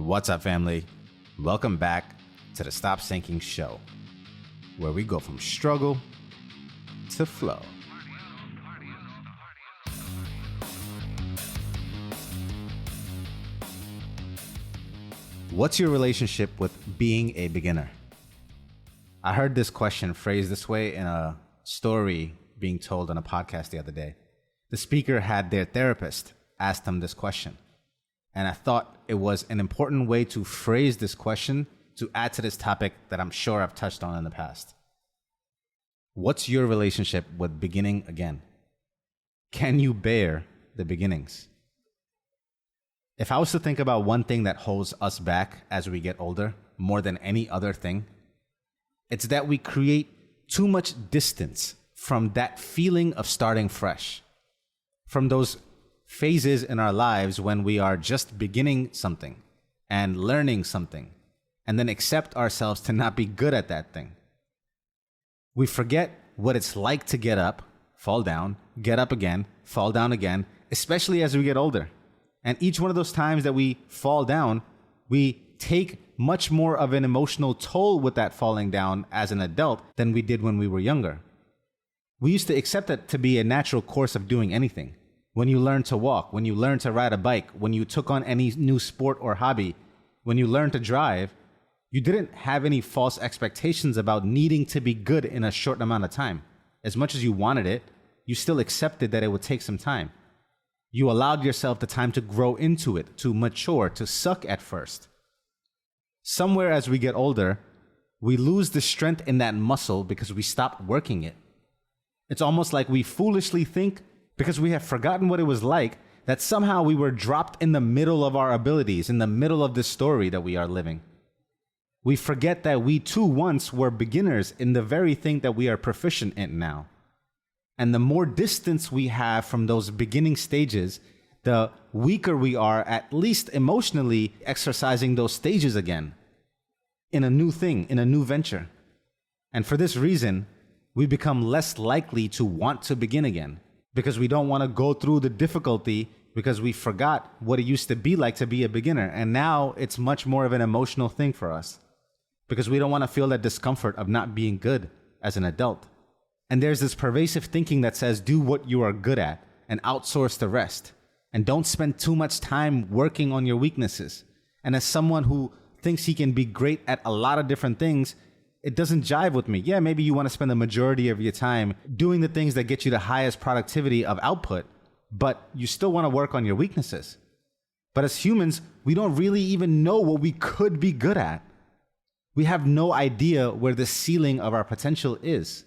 What's up, family? Welcome back to the Stop Sinking Show, where we go from struggle to flow. What's your relationship with being a beginner? I heard this question phrased this way in a story being told on a podcast the other day. The speaker had their therapist ask them this question. And I thought it was an important way to phrase this question to add to this topic that I'm sure I've touched on in the past. What's your relationship with beginning again? Can you bear the beginnings? If I was to think about one thing that holds us back as we get older, more than any other thing, it's that we create too much distance from that feeling of starting fresh, from those phases in our lives when we are just beginning something and learning something, and then accept ourselves to not be good at that thing. We forget what it's like to get up, fall down, get up again, fall down again, especially as we get older. And each one of those times that we fall down, we take much more of an emotional toll with that falling down as an adult than we did when we were younger. We used to accept it to be a natural course of doing anything. When you learn to walk, when you learn to ride a bike, when you took on any new sport or hobby, when you learn to drive, you didn't have any false expectations about needing to be good in a short amount of time. As much as you wanted it, you still accepted that it would take some time. You allowed yourself the time to grow into it, to mature, to suck at first. Somewhere as we get older, we lose the strength in that muscle because we stopped working it. It's almost like we foolishly think, because we have forgotten what it was like, that somehow we were dropped in the middle of our abilities, in the middle of this story that we are living. We forget that we too once were beginners in the very thing that we are proficient in now. And the more distance we have from those beginning stages, the weaker we are, at least emotionally, exercising those stages again in a new thing, in a new venture. And for this reason, we become less likely to want to begin again, because we don't want to go through the difficulty, because we forgot what it used to be like to be a beginner. And now it's much more of an emotional thing for us, because we don't want to feel that discomfort of not being good as an adult. And there's this pervasive thinking that says, do what you are good at and outsource the rest. And don't spend too much time working on your weaknesses. And as someone who thinks he can be great at a lot of different things, it doesn't jive with me. Yeah, maybe you want to spend the majority of your time doing the things that get you the highest productivity of output, but you still want to work on your weaknesses. But as humans, we don't really even know what we could be good at. We have no idea where the ceiling of our potential is.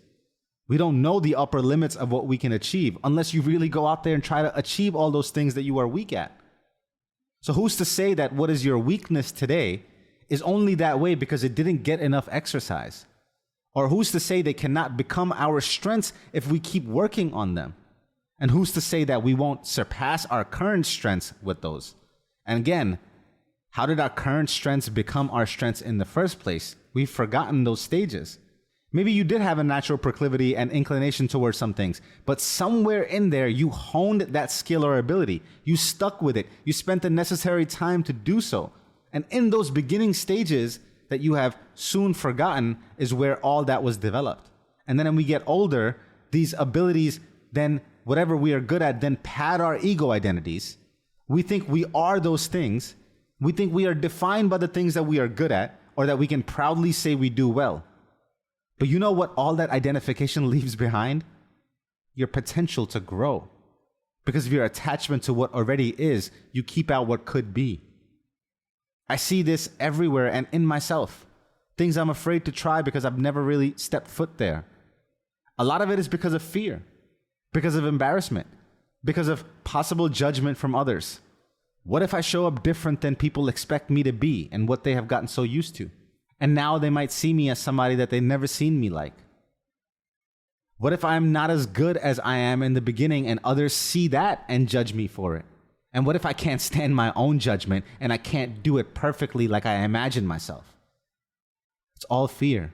We don't know the upper limits of what we can achieve unless you really go out there and try to achieve all those things that you are weak at. So who's to say that what is your weakness today is only that way because it didn't get enough exercise? Or who's to say they cannot become our strengths if we keep working on them? And who's to say that we won't surpass our current strengths with those? And again, how did our current strengths become our strengths in the first place? We've forgotten those stages. Maybe you did have a natural proclivity and inclination towards some things, but somewhere in there you honed that skill or ability. You stuck with it. You spent the necessary time to do so. And in those beginning stages that you have soon forgotten is where all that was developed. And then when we get older, these abilities, then whatever we are good at, then pad our ego identities. We think we are those things. We think we are defined by the things that we are good at, or that we can proudly say we do well. But you know what all that identification leaves behind? Your potential to grow. Because of your attachment to what already is, you keep out what could be. I see this everywhere and in myself. Things I'm afraid to try because I've never really stepped foot there. A lot of it is because of fear, because of embarrassment, because of possible judgment from others. What if I show up different than people expect me to be and what they have gotten so used to? And now they might see me as somebody that they've never seen me like. What if I'm not as good as I am in the beginning and others see that and judge me for it? And what if I can't stand my own judgment and I can't do it perfectly like I imagine myself? It's all fear.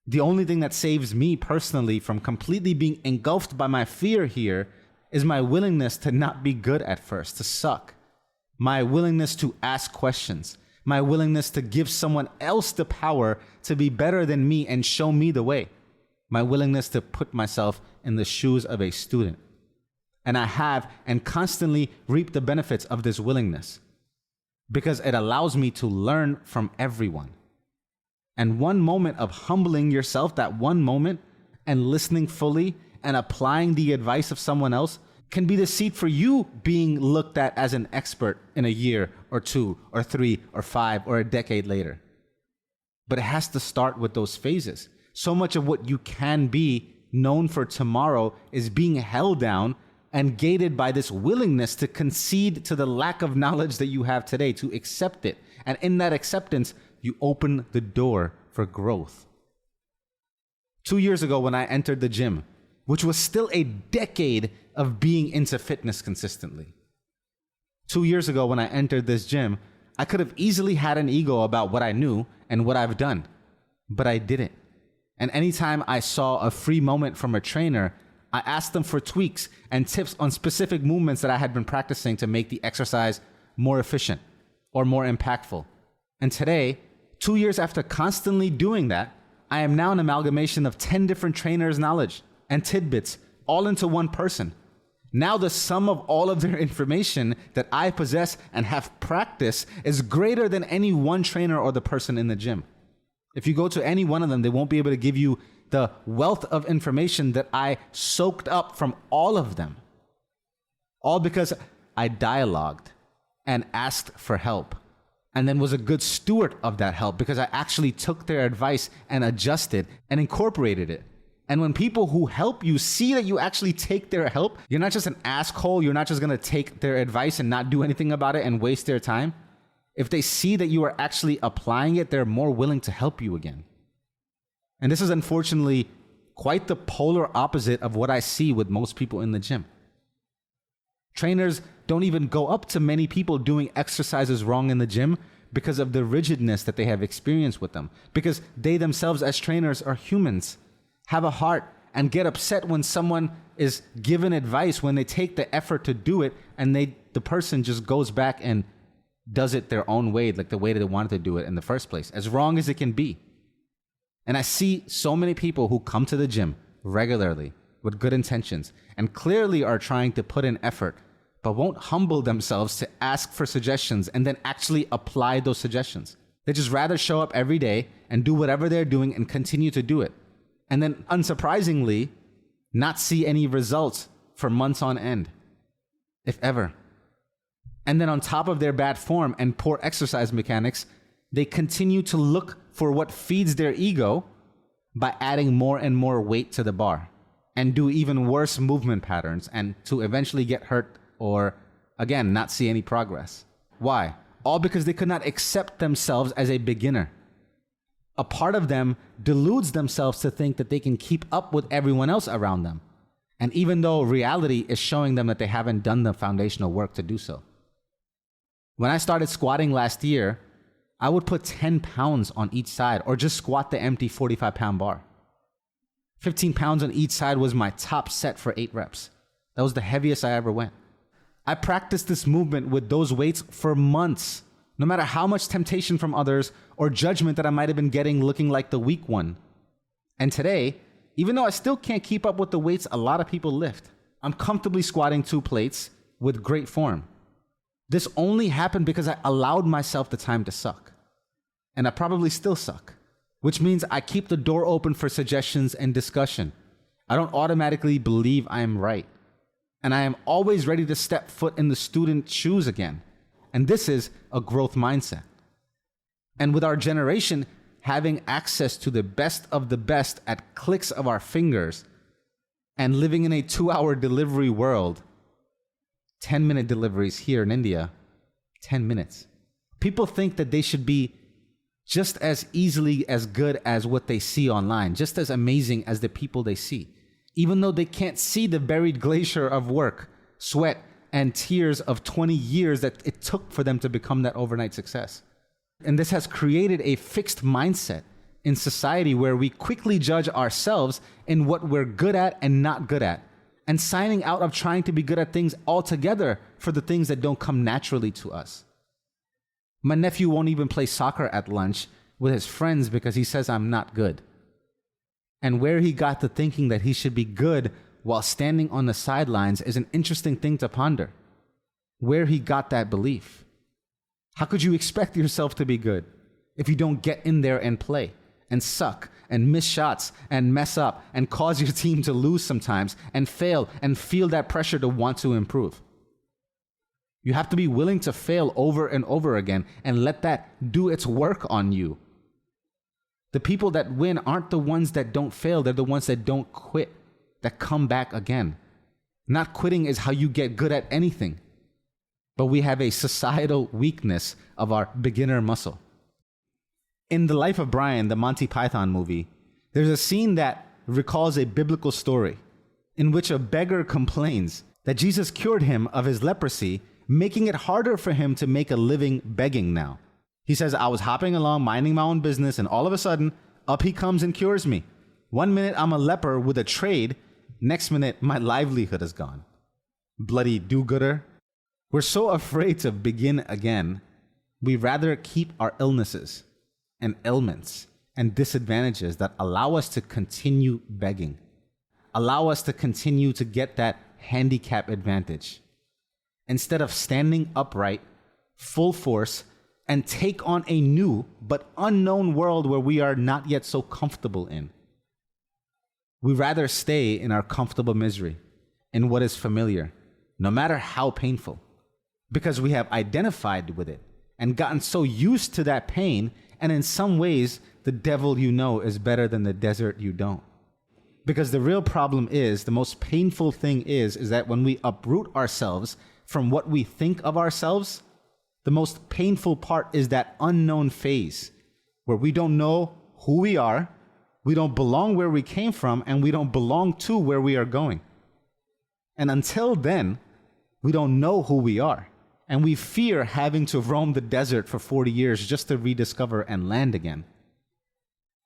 The only thing that saves me personally from completely being engulfed by my fear here is my willingness to not be good at first, to suck. My willingness to ask questions. my willingness to give someone else the power to be better than me and show me the way, my willingness to put myself in the shoes of a student. And I have and constantly reap the benefits of this willingness because it allows me to learn from everyone. And one moment of humbling yourself, that one moment, and listening fully and applying the advice of someone else can be the seed for you being looked at as an expert in a year or 2 or 3 or 5 or a decade later. But it has to start with those phases. So much of what you can be known for tomorrow is being held down and gated by this willingness to concede to the lack of knowledge that you have today, to accept it. And in that acceptance, you open the door for growth. 2 years ago, when I entered the gym, which was still a decade of being into fitness consistently. 2 years ago, when I entered this gym, I could have easily had an ego about what I knew and what I've done, but I didn't. And anytime I saw a free moment from a trainer, I asked them for tweaks and tips on specific movements that I had been practicing to make the exercise more efficient or more impactful. And today, 2 years after constantly doing that, I am now an amalgamation of 10 different trainers' knowledge and tidbits all into one person. Now the sum of all of their information that I possess and have practiced is greater than any one trainer or the person in the gym. If you go to any one of them, they won't be able to give you the wealth of information that I soaked up from all of them. All because I dialogued and asked for help and then was a good steward of that help because I actually took their advice and adjusted and incorporated it. And when people who help you see that you actually take their help, you're not just an asshole, you're not just going to take their advice and not do anything about it and waste their time. If they see that you are actually applying it, they're more willing to help you again. And this is unfortunately quite the polar opposite of what I see with most people in the gym. Trainers don't even go up to many people doing exercises wrong in the gym because of the rigidness that they have experienced with them. Because they themselves as trainers are humans, have a heart, and get upset when someone is given advice, when they take the effort to do it, and the person just goes back and does it their own way, like the way that they wanted to do it in the first place, as wrong as it can be. And I see so many people who come to the gym regularly with good intentions and clearly are trying to put in effort, but won't humble themselves to ask for suggestions and then actually apply those suggestions. They just rather show up every day and do whatever they're doing and continue to do it. And then, unsurprisingly, not see any results for months on end, if ever. And then on top of their bad form and poor exercise mechanics, they continue to look for what feeds their ego by adding more and more weight to the bar and do even worse movement patterns and to eventually get hurt or, again, not see any progress. Why? All because they could not accept themselves as a beginner. A part of them deludes themselves to think that they can keep up with everyone else around them. And even though reality is showing them that they haven't done the foundational work to do so. When I started squatting last year, I would put 10 pounds on each side or just squat the empty 45-pound bar. 15 pounds on each side was my top set for 8 reps. That was the heaviest I ever went. I practiced this movement with those weights for months, no matter how much temptation from others or judgment that I might have been getting looking like the weak one. And today, even though I still can't keep up with the weights a lot of people lift, I'm comfortably squatting 2 plates with great form. This only happened because I allowed myself the time to suck. And I probably still suck, which means I keep the door open for suggestions and discussion. I don't automatically believe I am right. And I am always ready to step foot in the student's shoes again. And this is a growth mindset. And with our generation having access to the best of the best at clicks of our fingers and living in a 2-hour delivery world, 10-minute deliveries here in India, 10 minutes. People think that they should be just as easily as good as what they see online, just as amazing as the people they see, even though they can't see the buried glacier of work, sweat, and tears of 20 years that it took for them to become that overnight success. And this has created a fixed mindset in society where we quickly judge ourselves in what we're good at and not good at, and signing out of trying to be good at things altogether for the things that don't come naturally to us. My nephew won't even play soccer at lunch with his friends because he says I'm not good. And where he got to thinking that he should be good while standing on the sidelines is an interesting thing to ponder. Where he got that belief. How could you expect yourself to be good if you don't get in there and play and suck and miss shots and mess up and cause your team to lose sometimes and fail and feel that pressure to want to improve? You have to be willing to fail over and over again and let that do its work on you. The people that win aren't the ones that don't fail. They're the ones that don't quit, that come back again. Not quitting is how you get good at anything. But we have a societal weakness of our beginner muscle. In The Life of Brian, the Monty Python movie, there's a scene that recalls a biblical story in which a beggar complains that Jesus cured him of his leprosy, making it harder for him to make a living begging now. He says, I was hopping along, minding my own business, and all of a sudden, up he comes and cures me. 1 minute, I'm a leper with a trade. Next minute, my livelihood is gone. Bloody do-gooder. We're so afraid to begin again, we rather keep our illnesses and ailments and disadvantages that allow us to continue begging, allow us to continue to get that handicap advantage, instead of standing upright, full force, and take on a new but unknown world where we are not yet so comfortable in. We rather stay in our comfortable misery, in what is familiar, no matter how painful, because we have identified with it and gotten so used to that pain, and in some ways, the devil you know is better than the desert you don't. Because the real problem is, the most painful thing is that when we uproot ourselves from what we think of ourselves, the most painful part is that unknown phase where we don't know who we are, we don't belong where we came from, and we don't belong to where we are going. And until then, we don't know who we are. And we fear having to roam the desert for 40 years just to rediscover and land again.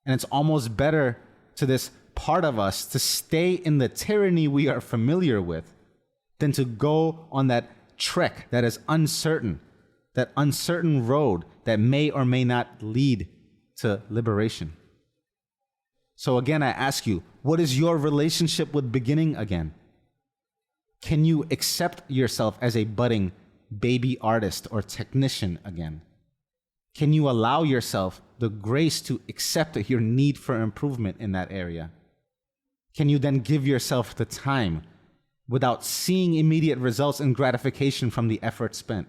And it's almost better to this part of us to stay in the tyranny we are familiar with than to go on that trek that is uncertain, that uncertain road that may or may not lead to liberation. So again, I ask you, what is your relationship with beginning again? Can you accept yourself as a budding baby artist or technician again? Can you allow yourself the grace to accept your need for improvement in that area? Can you then give yourself the time without seeing immediate results and gratification from the effort spent?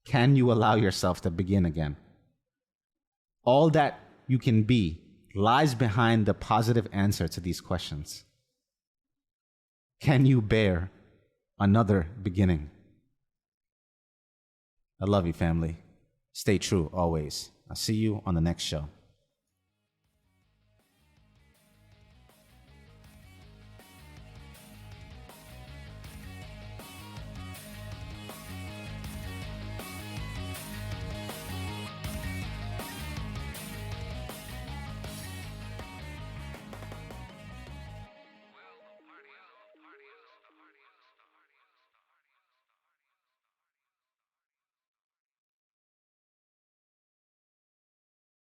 Can you allow yourself to begin again? All that you can be lies behind the positive answer to these questions. Can you bear another beginning? I love you, family. Stay true always. I'll see you on the next show.